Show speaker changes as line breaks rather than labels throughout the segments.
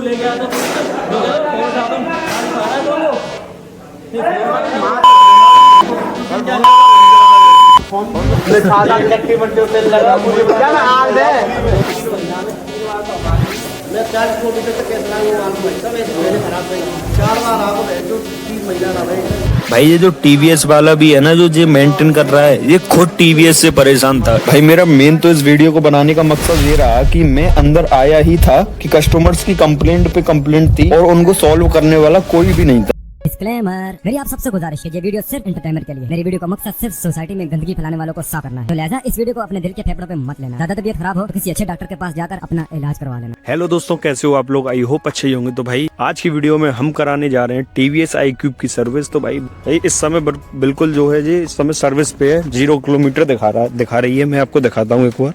मैं 40 किलोमीटर तक कैसे खराब भाई 4 बार आपको 3 महीना ना
भाई ये जो टीवीएस वाला भी है ना जो ये मेंटेन कर रहा है, ये खुद टीवीएस से परेशान था। भाई मेरा मेन तो इस वीडियो को बनाने का मकसद ये रहा कि मैं अंदर आया ही था कि कस्टमर्स की कंप्लेंट पे कंप्लेंट थी और उनको सॉल्व करने वाला कोई भी नहीं था।
डिस्क्लेमर, मेरी आप सबसे गुजारिश है, ये वीडियो सिर्फ एंटरटेनमेंट के लिए। मेरी वीडियो का मकसद सिर्फ सोसाइटी में गंदगी फैलाने वालों को साफ करना है, तो लिहाजा इस वीडियो को अपने दिल के फेफड़ों पे मत लेना। ज्यादा तबीयत खराब हो तो किसी अच्छे डॉक्टर के पास जाकर अपना इलाज करवा लेना।
हेलो दोस्तों, कैसे हो आप लोग? आई होप अच्छे ही होंगे। तो भाई आज की वीडियो में हम कराने जा रहे हैं टीवीएस iQube की सर्विस। तो भाई इस समय बिल्कुल जो है जी इस समय सर्विस पे है, 0 किलोमीटर दिखा रही है। मैं आपको दिखाता हूँ एक बार,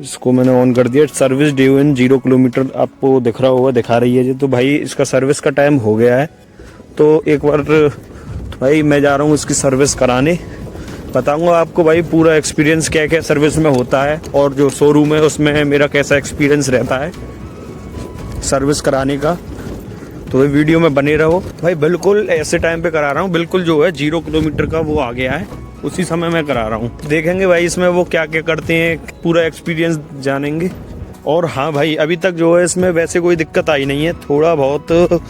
इसको मैंने ऑन कर दिया। सर्विस ड्यू इन 0 किलोमीटर आपको दिख रहा होगा, दिखा रही है जी। तो भाई इसका सर्विस का टाइम हो गया है, तो एक बार भाई मैं जा रहा हूँ इसकी सर्विस कराने। बताऊंगा आपको भाई पूरा एक्सपीरियंस क्या क्या सर्विस में होता है और जो शोरूम है उसमें मेरा कैसा एक्सपीरियंस रहता है सर्विस कराने का। तो ये वीडियो में बने रहो भाई। बिल्कुल ऐसे टाइम पे करा रहा हूँ, बिल्कुल जो है 0 किलोमीटर का वो आ गया है, उसी समय मैं करा रहा हूँ। देखेंगे भाई इसमें वो क्या क्या करते हैं, पूरा एक्सपीरियंस जानेंगे। और हाँ भाई अभी तक जो है इसमें वैसे कोई दिक्कत आई नहीं है। थोड़ा बहुत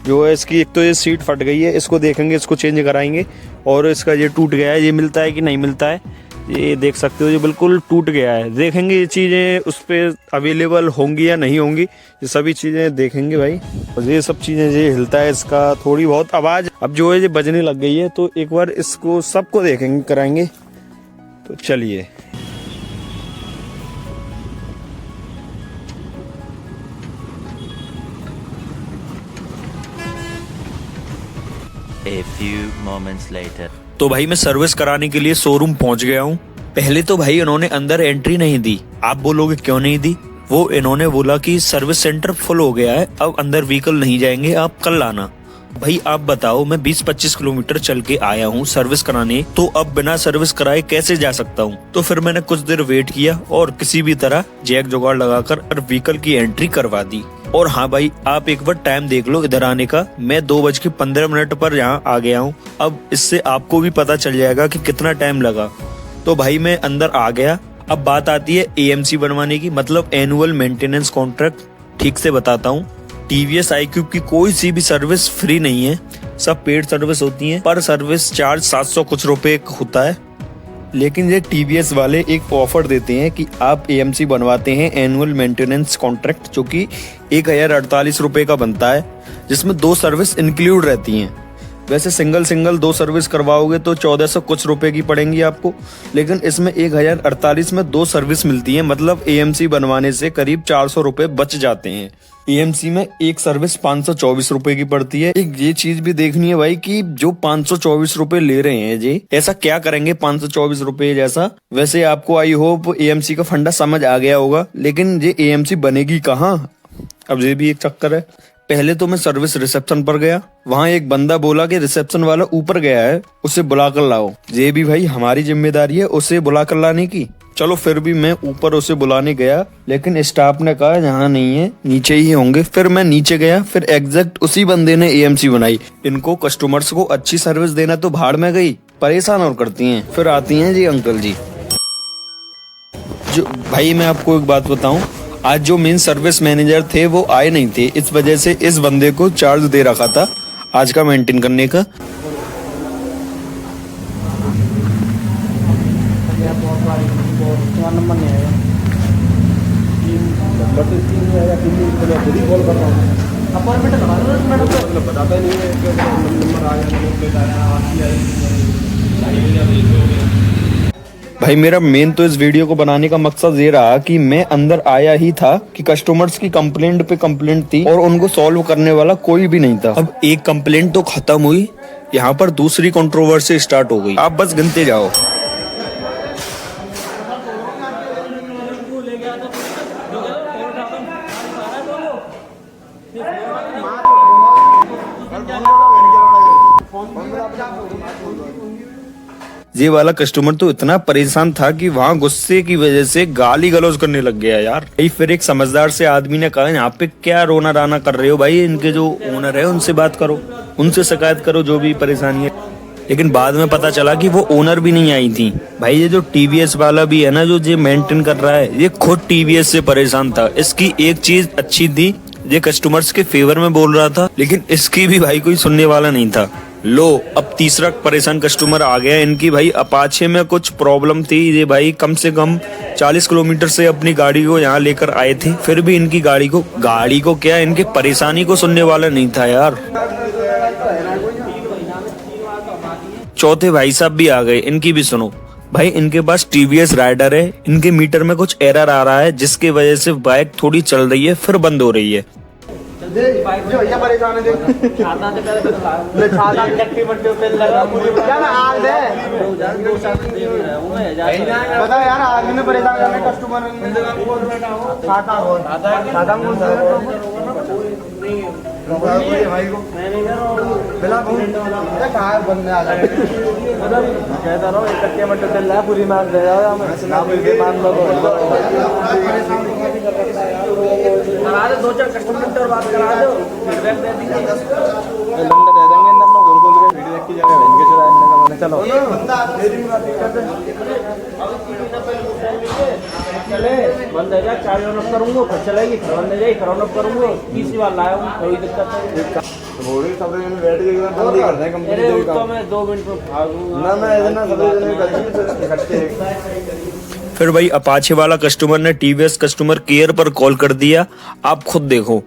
जो है इसकी एक तो ये सीट फट गई है, इसको देखेंगे, इसको चेंज कराएंगे। और इसका ये टूट गया है, ये मिलता है कि नहीं मिलता है, ये देख सकते हो, ये बिल्कुल टूट गया है। देखेंगे ये चीज़ें उस पर अवेलेबल होंगी या नहीं होंगी, ये सभी चीज़ें देखेंगे भाई। और ये सब चीज़ें ये हिलता है, इसका थोड़ी बहुत आवाज़ अब जो है ये बजने लग गई है। तो एक बार इसको सबको देखेंगे, कराएंगे। तो चलिए।
A few moments later.
तो भाई मैं सर्विस कराने के लिए शोरूम पहुंच गया हूं। पहले तो भाई इन्होंने अंदर एंट्री नहीं दी। आप बोलोगे क्यों नहीं दी? वो इन्होंने बोला कि सर्विस सेंटर फुल हो गया है, अब अंदर व्हीकल नहीं जाएंगे, आप कल आना। भाई आप बताओ, मैं 20-25 किलोमीटर चल के आया हूँ सर्विस कराने, तो अब बिना सर्विस कराए कैसे जा सकता हूँ? तो फिर मैंने कुछ देर वेट किया और किसी भी तरह जैक जुगाड़ लगाकर और व्हीकल की एंट्री करवा दी। और हाँ भाई आप एक बार टाइम देख लो इधर आने का, मैं 2:15 पर यहाँ आ गया हूँ। अब इससे आपको भी पता चल जाएगा कि कितना टाइम लगा। तो भाई मैं अंदर आ गया। अब बात आती है AMC बनवाने की, मतलब एनुअल मेंटेनेंस कॉन्ट्रैक्ट। ठीक से बताता हूँ, टीवीएस iQube की कोई सी भी सर्विस फ्री नहीं है, सब पेड सर्विस होती है। पर सर्विस चार्ज 700 कुछ रुपए होता है। लेकिन ये टीवीएस वाले एक ऑफर देते हैं कि आप AMC बनवाते हैं एनुअल मेंटेनेंस कॉन्ट्रैक्ट, जो कि 1048 रुपए का बनता है, जिसमें 2 सर्विस इंक्लूड रहती हैं। वैसे सिंगल 2 सर्विस करवाओगे तो 1400 कुछ रुपए की पड़ेंगी आपको, लेकिन इसमें 1048 में 2 सर्विस मिलती है, मतलब AMC बनवाने से करीब 400 रुपए बच जाते हैं। AMC में एक सर्विस 524 रुपए की पड़ती है। एक ये चीज भी देखनी है भाई कि जो 524 रुपए ले रहे हैं जी, ऐसा क्या करेंगे 524 रुपए जैसा? वैसे आपको आई होप AMC का फंडा समझ आ गया होगा, लेकिन ये AMC बनेगी कहाँ? अब ये भी एक चक्कर है। पहले तो मैं सर्विस रिसेप्शन पर गया, वहाँ एक बंदा बोला कि रिसेप्शन वाला ऊपर गया है, उसे बुला कर लाओ। ये भी भाई हमारी जिम्मेदारी है उसे बुला कर लाने की। चलो फिर भी मैं ऊपर उसे बुलाने गया, लेकिन स्टाफ ने कहा यहाँ नहीं है, नीचे ही होंगे। फिर मैं नीचे गया, फिर एग्जैक्ट उसी बंदे ने AMC बनाई। इनको कस्टमर्स को अच्छी सर्विस देना तो भाड़ में गई, परेशान और करती हैं। फिर आती हैं जी अंकल जी। जो भाई मैं आपको एक बात बताऊं, आज जो मेन सर्विस मैनेजर थे वो आए नहीं थे, इस वजह से इस बंदे को चार्ज दे रखा था आज का मेंटेन करने का। भाई मेरा मेन तो इस वीडियो को बनाने का मकसद ये रहा कि मैं अंदर आया ही था कि कस्टमर्स की कंप्लेंट पे कंप्लेंट थी और उनको सॉल्व करने वाला कोई भी नहीं था। अब एक कंप्लेंट तो खत्म हुई, यहाँ पर दूसरी कंट्रोवर्सी स्टार्ट हो गई। आप बस गिनते जाओ। ये वाला कस्टमर तो इतना परेशान था कि वहाँ गुस्से की वजह से गाली गलौज करने लग गया यार। भाई फिर एक समझदार से आदमी ने कहा यहाँ पे क्या रोना राना कर रहे हो भाई, इनके जो ओनर है उनसे बात करो, उनसे शिकायत करो जो भी परेशानी है। लेकिन बाद में पता चला कि वो ओनर भी नहीं आई थी। भाई ये जो टीवीएस वाला भी है ना जो ये मेंटेन कर रहा है, ये खुद टीवीएस से परेशान था। इसकी एक चीज अच्छी थी, ये कस्टमर्स के फेवर में बोल रहा था, लेकिन इसकी भी भाई कोई सुनने वाला नहीं था। लो अब तीसरा परेशान कस्टमर आ गया। इनकी भाई अपाचे में कुछ प्रॉब्लम थी। ये भाई कम से कम 40 किलोमीटर से अपनी गाड़ी को यहाँ लेकर आए थे, फिर भी इनकी गाड़ी को क्या, इनकी परेशानी को सुनने वाला नहीं था यार। चौथे भाई साहब भी आ गए, इनकी भी सुनो। भाई इनके पास टीवीएस राइडर है, इनके मीटर में कुछ एरर आ रहा है जिसकी वजह से बाइक थोड़ी चल रही है फिर बंद हो रही है।
जो ये परेशान है देख छाता से पहले ले छाता एक्टिविटी पे लगा पूरी क्या ना आज है 2 साल से बता यार आदमी ने परेशान करने कस्टमर छाता हो छाता कौन सा है भाई को बिला कौन कहां बंद आ जाए कहता रहो एक टक्के मत चल रहा है पूरी मार दे रहा है ना बिल मान लो करा दो 2-4 कस्टमर और बात करा दो फीडबैक दे देंगे लंडा दे देंगे हम लोग गोल गोल के वीडियो देख के जाके भेज के चला मैंने चलो ये बंदा मेरी भी दिक्कत है अब टीवी ना पे चले बंद है जा चार्ज ऑन ऑफ करूंगा फिर चलेगी फिर बंद है जाए फिर ऑन ऑफ करूंगा तीसरी बार लाया हूं कोई दिक्कत नहीं थोड़ी सब जने बैठ के एकदम बंद कर दें कंपनी के काम। तो मैं 2 मिनट में भागूंगा ना मैं इतना सब जने करके इकट्ठे।
फिर भाई अपाचे वाला कस्टमर ने टीवीएस कस्टमर केयर पर कॉल कर दिया, आप खुद देखो।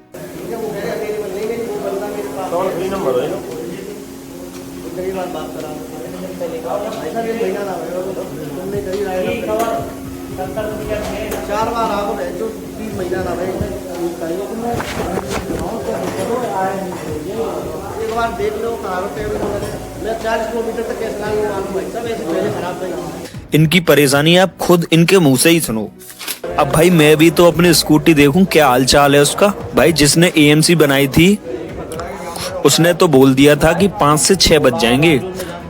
चार बार आपको जो 3 महीना ना भाई एक बार देख लो मैं 40 किलोमीटर तक कैसे लाऊंगा मालूम भाई सब ऐसे पहले खराब नहीं।
इनकी परेशानी आप खुद इनके मुंह से ही सुनो। अब भाई मैं भी तो अपनी स्कूटी देखूं क्या हाल चाल है उसका। भाई जिसने एएमसी बनाई थी उसने तो बोल दिया था कि 5 से 6 बज जाएंगे,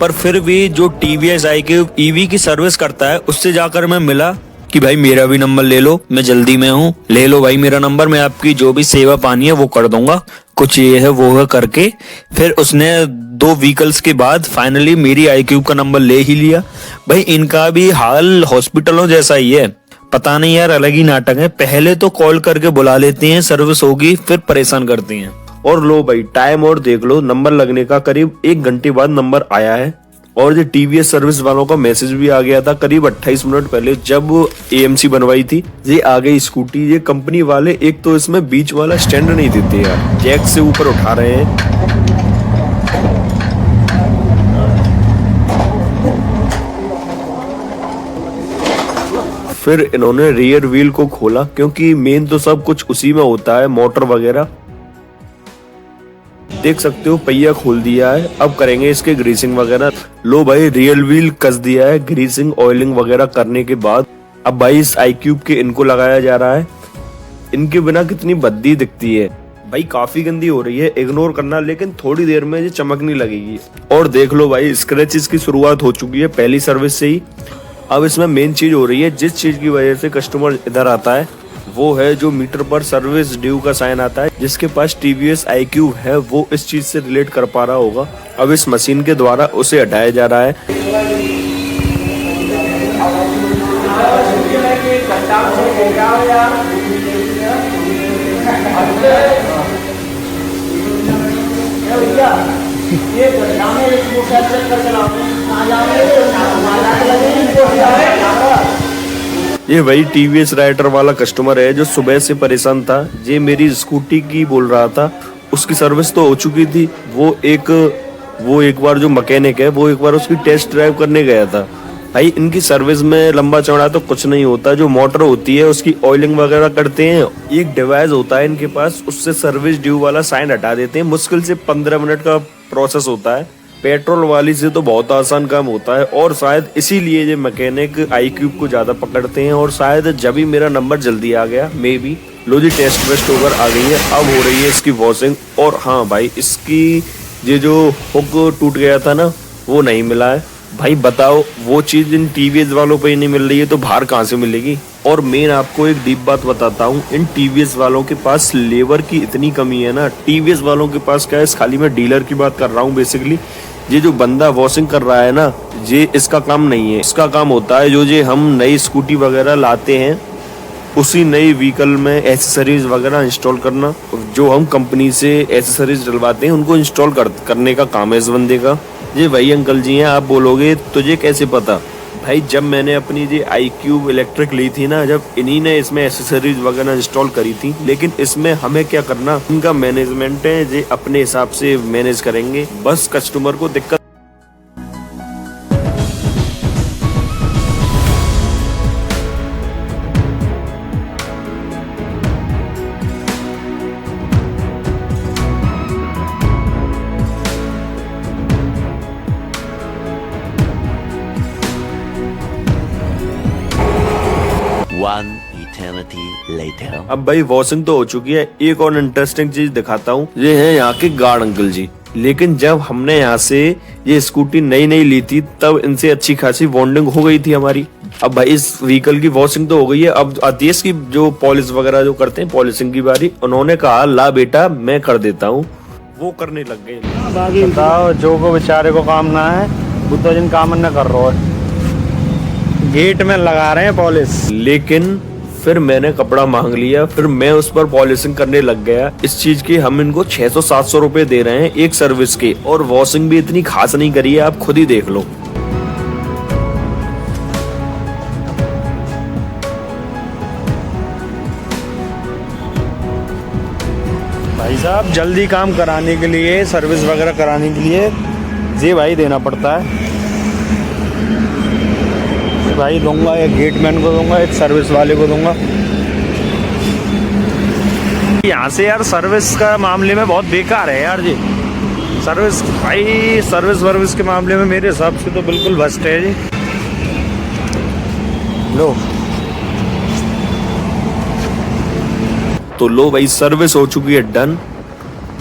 पर फिर भी जो टीवीएस iQube ईवी की सर्विस करता है उससे जाकर मैं मिला कि भाई मेरा भी नंबर ले लो, मैं जल्दी में हूँ, ले लो भाई मेरा नंबर, मैं आपकी जो भी सेवा पानी है वो कर दूंगा, कुछ ये है वो है करके फिर उसने 2 व्हीकल्स के बाद फाइनली मेरी iQube का नंबर ले ही लिया। भाई इनका भी हाल हॉस्पिटलों जैसा ही है, पता नहीं यार अलग ही नाटक है। पहले तो कॉल करके बुला लेते हैं सर्विस होगी फिर परेशान करते हैं। और लो भाई टाइम और देख लो, नंबर लगने का करीब 1 घंटे बाद नंबर आया है और ये टीवीएस सर्विस वालों का मैसेज भी आ गया था करीब 28 मिनट पहले जब एएमसी बनवाई थी। ये आ गई स्कूटी। ये कंपनी वाले एक तो इसमें बीच वाला स्टैंड नहीं देते यार, जैक से ऊपर उठा रहे हैं। फिर इन्होंने रियर व्हील को खोला क्योंकि मेन तो सब कुछ उसी में होता है, मोटर वगैरह देख सकते हो। पहिया खोल दिया है, अब करेंगे इसके ग्रीसिंग वगैरह। लो भाई रियल व्हील कस दिया है, ग्रीसिंग ऑयलिंग वगैरह करने के बाद अब भाई इस iQube के इनको लगाया जा रहा है। इनके बिना कितनी बद्दी दिखती है भाई, काफी गंदी हो रही है, इग्नोर करना, लेकिन थोड़ी देर में ये चमकने लगेगी। और देख लो भाई स्क्रैचेस की शुरुआत हो चुकी है पहली सर्विस से ही। अब इसमें मेन चीज हो रही है, जिस चीज की वजह से कस्टमर इधर आता है वो है जो मीटर पर सर्विस ड्यू का साइन आता है। जिसके पास टीवीएस iQube है वो इस चीज से रिलेट कर पा रहा होगा। अब इस मशीन के द्वारा उसे हटाया जा रहा है। ये वही टीवीएस राइडर वाला कस्टमर है जो सुबह से परेशान था। ये मेरी स्कूटी की बोल रहा था, उसकी सर्विस तो हो चुकी थी। वो एक बार जो मैकेनिक है वो एक बार उसकी टेस्ट ड्राइव करने गया था। भाई इनकी सर्विस में लंबा चौड़ा तो कुछ नहीं होता, जो मोटर होती है उसकी ऑयलिंग वगैरह करते हैं। एक डिवाइस होता है इनके पास, उससे सर्विस ड्यू वाला साइन हटा देते हैं। मुश्किल से 15 मिनट का प्रोसेस होता है। पेट्रोल वाली से तो बहुत आसान काम होता है और शायद इसीलिए ये मैकेनिक iQube को ज्यादा पकड़ते हैं। और शायद जब ही मेरा नंबर जल्दी आ गया, मे बी। लो जी टेस्ट वेस्ट ओवर आ गई है, अब हो रही है इसकी वॉशिंग। और हाँ भाई इसकी ये जो हुक टूट गया था ना वो नहीं मिला है,
भाई बताओ, वो चीज इन टीवीएस वालों पे ही नहीं मिल रही है तो बाहर कहाँ से मिलेगी। और मेन आपको एक डीप बात बताता हूँ, इन टीवीएस वालों के पास लेबर की इतनी कमी है ना। टीवीएस वालों के पास क्या है, खाली मैं डीलर की बात कर रहा हूँ बेसिकली। ये जो बंदा वॉशिंग कर रहा है ना, ये इसका काम नहीं है। इसका काम होता है जो हम नई स्कूटी वगैरह लाते हैं उसी नई व्हीकल में एसेसरीज वगैरह इंस्टॉल करना। जो हम कंपनी से एसेसरीज डलवाते हैं उनको इंस्टॉल करने का काम है इस बंदे का। ये वही अंकल जी हैं। आप बोलोगे तुझे कैसे पता? भाई जब मैंने अपनी ये iQube इलेक्ट्रिक ली थी ना, जब इन्हीं ने इसमें एसेसरीज वगैरह इंस्टॉल करी थी। लेकिन इसमें हमें क्या करना, इनका मैनेजमेंट है, ये अपने हिसाब से मैनेज करेंगे, बस कस्टमर को दिक्कत।
One eternity later.
अब भाई वॉशिंग तो हो चुकी है, एक और इंटरेस्टिंग चीज दिखाता हूँ। ये है यहाँ के गार्ड अंकल जी। लेकिन जब हमने यहाँ से ये स्कूटी नई ली थी तब इनसे अच्छी खासी बॉन्डिंग हो गई थी हमारी। अब भाई इस व्हीकल की वॉशिंग तो हो गई है, अब आती है इसकी जो पॉलिश वगैरह जो करते हैं, पॉलिशिंग की बारी। उन्होंने कहा ला बेटा मैं कर देता हूँ, वो करने लग गए।
बताओ, जो को बेचारे को काम ना है वो तो जिन काम न कर रहा है, गेट में लगा रहे हैं पॉलिश।
लेकिन फिर मैंने कपड़ा मांग लिया, फिर मैं उस पर पॉलिशिंग करने लग गया। इस चीज की हम इनको 600-700 रुपए दे रहे हैं एक सर्विस के, और वॉशिंग भी इतनी खास नहीं करी है, आप खुद ही देख लो।
भाई साहब जल्दी काम कराने के लिए, सर्विस वगैरह कराने के लिए ये भाई देना पड़ता है। भाई दूंगा, एक गेटमैन को दूंगा, एक सर्विस वाले को दूंगा। यहाँ से यार सर्विस का मामले में बहुत बेकार है यार जी। सर्विस भाई, सर्विस के मामले में मेरे हिसाब से तो बिल्कुल भ्रष्ट है जी। लो
तो लो भाई, सर्विस हो चुकी है डन।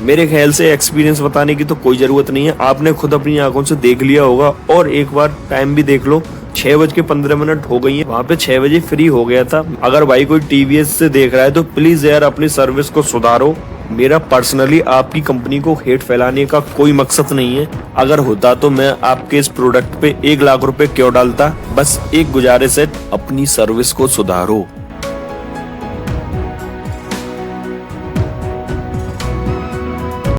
मेरे ख्याल से एक्सपीरियंस बताने की तो कोई जरूरत नहीं है, आपने खुद अपनी आंखों से देख लिया होगा। और एक बार टाइम भी देख लो, 6:15 हो गई है। वहाँ पे 6 बजे फ्री हो गया था। अगर भाई कोई टीवीएस से देख रहा है तो प्लीज यार अपनी सर्विस को सुधारो। मेरा पर्सनली आपकी कंपनी को हेट फैलाने का कोई मकसद नहीं है। अगर होता तो मैं आपके इस प्रोडक्ट पे 1 लाख रुपए क्यों डालता। बस एक गुजारिश है, अपनी सर्विस को सुधारो।